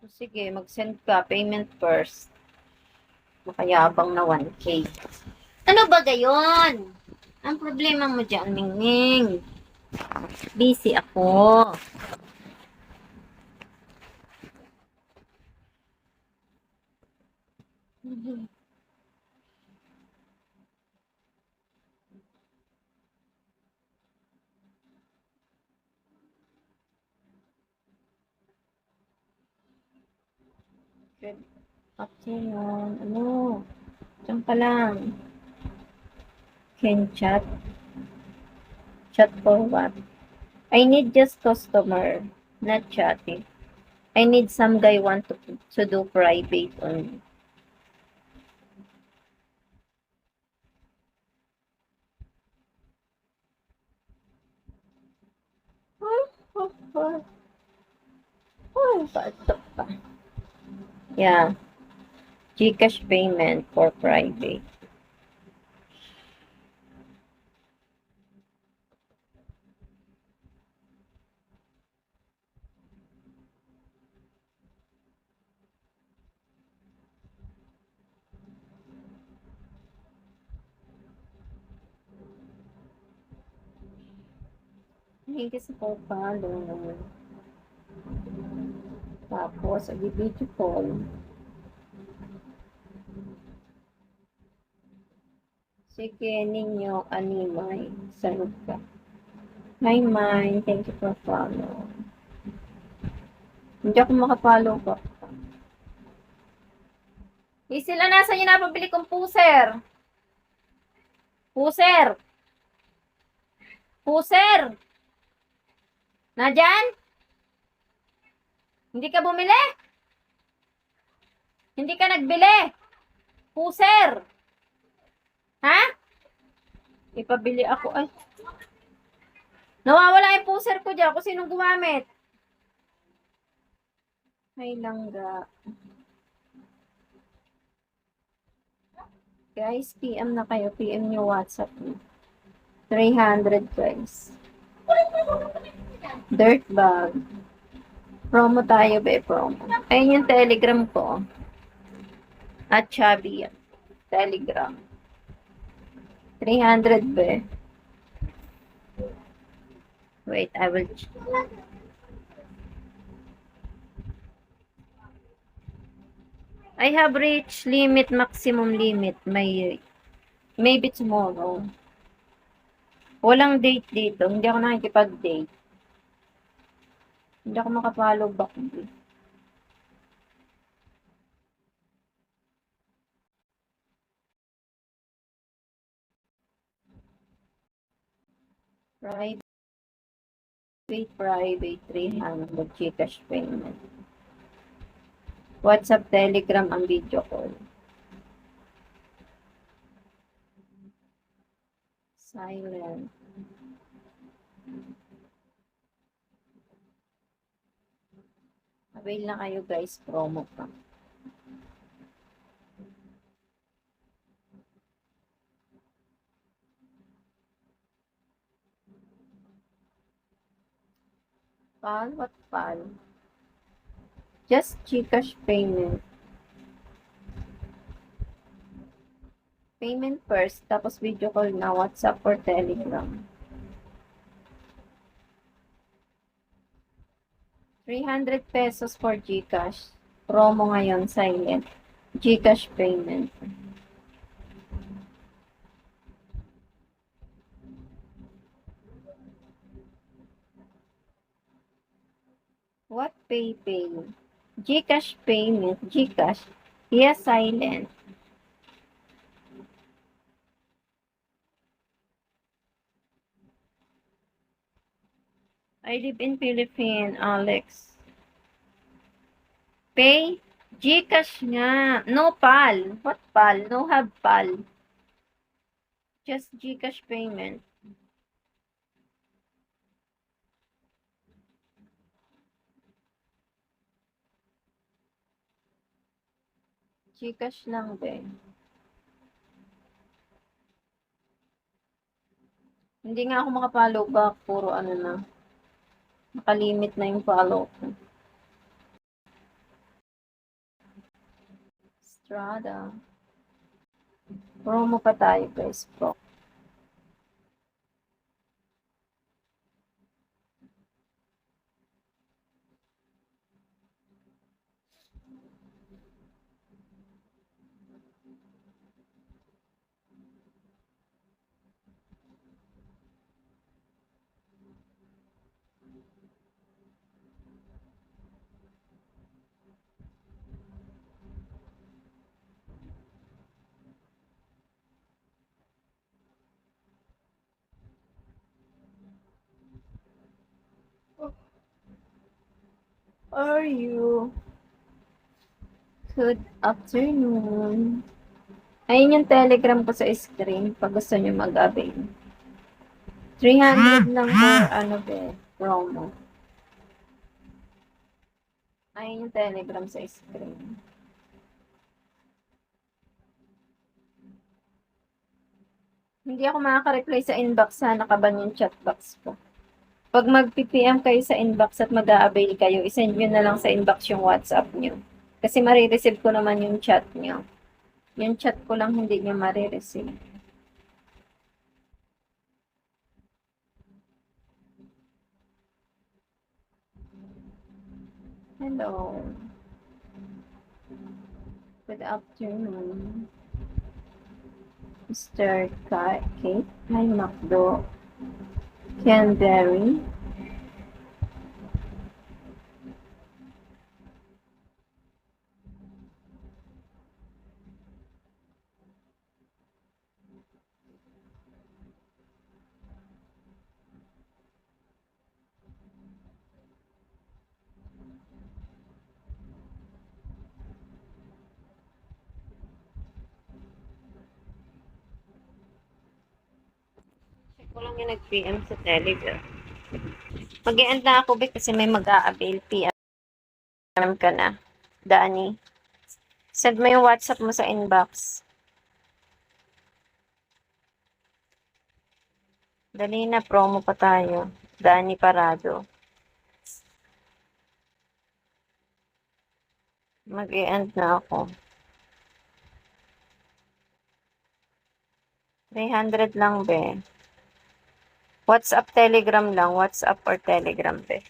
Sige, mag-send ka. Payment first. Makayabang na 1K. Ano ba gayon? Ang problema mo dyan, Ningning. Busy ako. Good afternoon. Ano? Diyan ka lang. Can chat. Chat for what? I need just customer, not chatting. I need some guy want to do private only. Oh, patok pa. Yeah. Gcash payment for private. Hindi kasi po follow. Tapos, video call. Sige, ninyo, animay. Saan ka? Hi, Mine. Thank you for follow. Hindi ako makapollow ko. Sila nasa niyo na pabili kong puser. Puser. Puser. Nadyan? Hindi ka bumili? Hindi ka nagbili? Puser. Ha? Ipabili ako. Ay. Nawawala yung puser ko dyan. Kung sinong gumamit. Ay, langga. Guys, PM na kayo. PM nyo WhatsApp nyo. 300 guys. Dirt bag. Promo tayo, be. Promo. Ayun yung Telegram ko. At Chubby yan. Telegram. 300 be. Wait, I will check. I have reached limit, maximum limit. Maybe tomorrow. Walang date dito. Hindi ako nakikipag-date. Hindi ako makapollow back. Private 300 Gcash payment. WhatsApp, Telegram ang video call. Silent. Avail na kayo guys, promo pa. Pal? What pal? Just Gcash payment. Payment first, tapos video call na WhatsApp or Telegram. 300 pesos for Gcash. Promo ngayon, silent. Gcash payment. What PayPay? Gcash payment. Gcash. Yes, silent. I live in Philippines, Alex. Pay? Gcash nga. No PAL. What PAL? No have PAL. Just Gcash payment. Gcash lang din. Hindi nga ako makapollow back. Puro ano na. Nakalimit na yung follow ko. Strada. Promo pa tayo guys po. Are you? Good afternoon. Ayun yung telegram ko sa screen pag gusto nyo mag-avail. 300 lang for ano be, promo. Ayun yung telegram sa screen. Hindi ako makaka-reply sa inbox ha, nakaban yung chat box ko. Pag mag-PPM kayo sa inbox at mag-a-avail kayo, isend nyo na lang sa inbox yung WhatsApp nyo. Kasi marireceive ko naman yung chat nyo. Yung chat ko lang hindi nyo marireceive. Hello. Good afternoon. Mr. Kate. Hi, Macdo. Canberry. Check ko lang yung nag-PM sa Telegram. Mag-i-end na ako, Vic, kasi may mag-a-avail. PM ka na. Dani. Send mo yung WhatsApp mo sa inbox. Dali na, promo pa tayo. Dani Parado. Mag-i-end na ako. 300 lang, be. WhatsApp, Telegram lang. WhatsApp or Telegram, be.